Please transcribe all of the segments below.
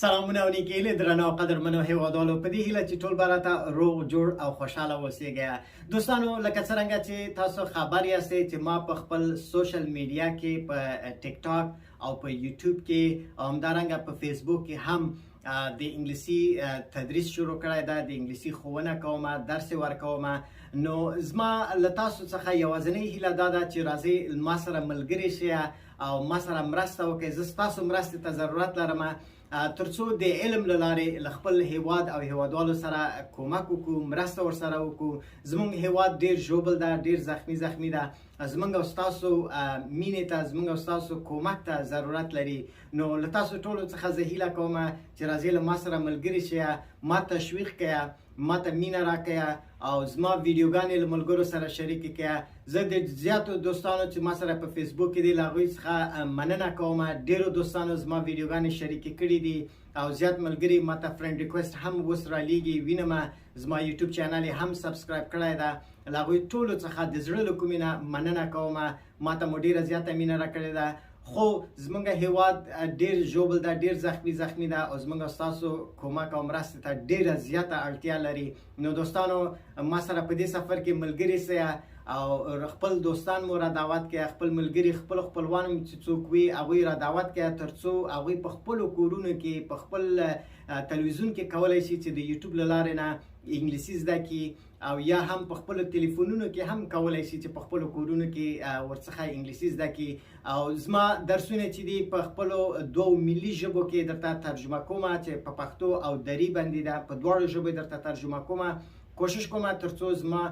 سلامونه او نیکې له درنو قدرمنو هیوادوالو په دې هیله چې ټول براته روغ جوړ او خوشاله اوسئ. دوستانو لکه څرنګه چې تاسو خبر یاستئ چې ما په خپل سوشل میډیا کې په ټیک ټاک او په یوټیوب کې او همدارنګه په فیسبوک کې هم د انګلیسي تدریس شروع کړی ده. د انګلیسي ښوونه کوم، درس ورکوم. نو زما له تاسو څخه یوازینۍ هیله دا ده چې راځئ ما سره ملګري شئ او ما سره مرسته وکړئ. زه ستاسو مرستې ته ضرورت لرم ترڅو د علم له لارې له خپل هیواد او هیوادوالو سره کومک وکړو، مرسته ورسره وکړو. زموږ هیواد ډیر ژوبل ده، ډیر زخمی ده. زموږ او ستاسو مینې ته، زموږ او ستاسو کومک ته ضرورت لري. نو له تاسو ټولو څخه زه هیله کوم چې راځئ له ما سره ملګري شئ، ما تشویق کړئ، ما ته مینه راکړئ او زما ویډیوګانې له ملګرو سره شریکې کړئ. زه د زیاتو دوستانو چې ما سره په فیسبوک کې دي له هغوی څخه مننه کوم. ډیرو دوستانو زما ویډیوګانې شریکې کړي دي او زیات ملګري ما ته فرینډ ریکویسټ هم اوس رالیږي، وینم. زما یوټیوب چینل یې هم سبسکرایب کړی ده. له هغوی ټولو څخه د زړه له کومې نه مننه کوم. ما ته مو ډیره زیاته مینه راکړې ده. خو زمونږ هیواد ډیر ژوبل ده، ډیر زخمی ده او زمونږ ستاسو کومک او مرستې ته ډیره زیاته اړتیا لري. نو دوستانو ما سره په دې سفر کې ملګري سئ او خپل دوستان مو را دعوت کړئ، خپل ملګري، خپل خپلوان چې څوک وي هغوی را دعوت کړئ ترڅو هغوی په خپلو کورونو کې، په خپل تلویزیون کې کولی شي چې د یوټیوب له لارې نه انګلیسي زده کړي او یا هم په خپلو تلیفونونو کې هم کولی شي چې په خپلو کورونو کې ورڅخه انګلیسي زده کړي. او زما درسونه چې دي په خپلو دوو ملي ژبو کې درته ترجمه کوم چې په پښتو او دري باندې ده. په دواړو ژبو درته ترجمه کوم. کوشش کوم ترڅو زما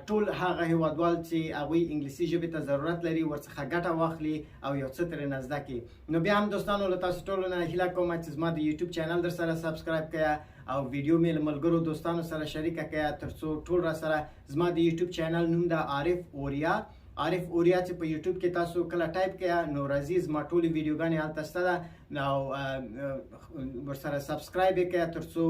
ټول هغه هیوادوال چې هغوی انګلیسي ژبې ته ضرورت لري ورڅخه ګټه واخلي او یو څه ترېنه زده کړي. نو بیا هم دوستانو له تاسو ټولو نه هیله کوم چې زما د یوټیوب چینل در سره سبسکرایب کړئ او ویډیو مې له ملګرو دوستانو سره شریکه کړئ ترڅو ټول را سره. زما د یوټیوب چینل نوم ده عارف اوریا چې په یوټیوب کې تاسو کله ټایپ کړئ نو راځي. زما ټولې ویډیوګانې هلته شته ده او ورسره سبسکرایب یې کړئ ترڅو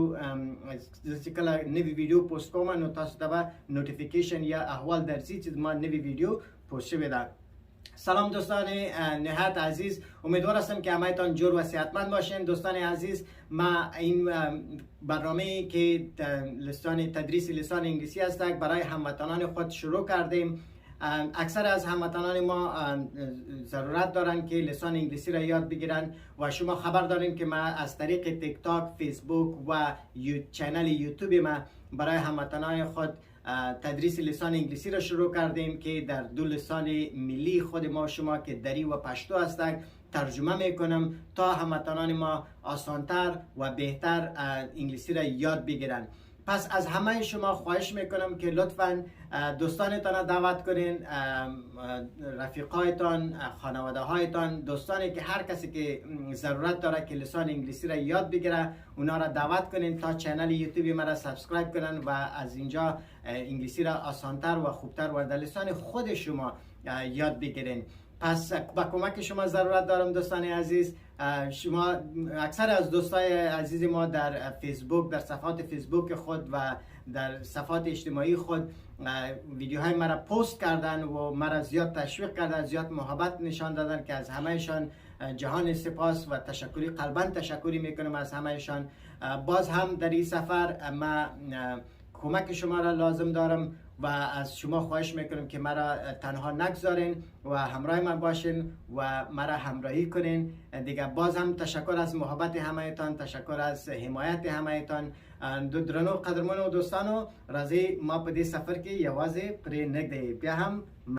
زه چې کله نوې ویډیو پوسټ کوم نو تاسو ته به نوټیفیکیشن یا احوال درځي چې زما نوې ویډیو پوسټ شوې ده. سلام دوستان نهایت عزیز، امیدوار هستم که همه‌تان جور و صحتمند باشین. دوستان عزیز، ما این برنامه که تدریس لسان انگلیسی است برای هموطنان خود شروع کردیم. اکثر از هموطنان ما ضرورت دارن که لسان انگلیسی را یاد بگیرن و شما خبر دارین که ما از طریق تیک تاک، فیسبوک و چینل یوتیوب ما برای هموطنان خود تدریس لسان انگلیسی را شروع کردیم که در دو لسان ملی خود ما شما که دری و پشتو هستند ترجمه میکنم تا هموطنان ما آسانتر و بهتر انگلیسی را یاد بگیرن. پس از همه شما خواهش میکنم که لطفاً دوستانتان دعوت کنین، رفیقایتان، خانواده هایتان، دوستانی که هر کسی که ضرورت داره که لسان انگلیسی را یاد بگیره اونا را دعوت کنین تا چینل یوتیوب ما را سابسکرایب کنن و از اینجا انگلیسی را آسانتر و خوبتر و در لسان خود شما یاد بگیرین. پس با کمک شما ضرورت دارم دوستان عزیز. شما اکثر از دوستای عزیز ما در فیسبوک، در صفحات فیسبوک خود و در صفحات اجتماعی خود ویدیوهای مرا پست کردن و مرا زیاد تشویق کردن، زیاد محبت نشان دادن که از همهشان جهان سپاس و تشکری، قلباً تشکری میکنم از همهشان. باز هم در این سفر ما کمک شما را لازم دارم و از شما خواهش میکنم که مرا تنها نگذارین و همراه من باشین و مرا همراهی کنین. دیگه باز هم تشکر از محبت همهتان، تشکر از حمایت همهتان. درنو قدرمنو دوستانو، راځي ما په دې سفر کې یوازې پرې نږدې بیا هم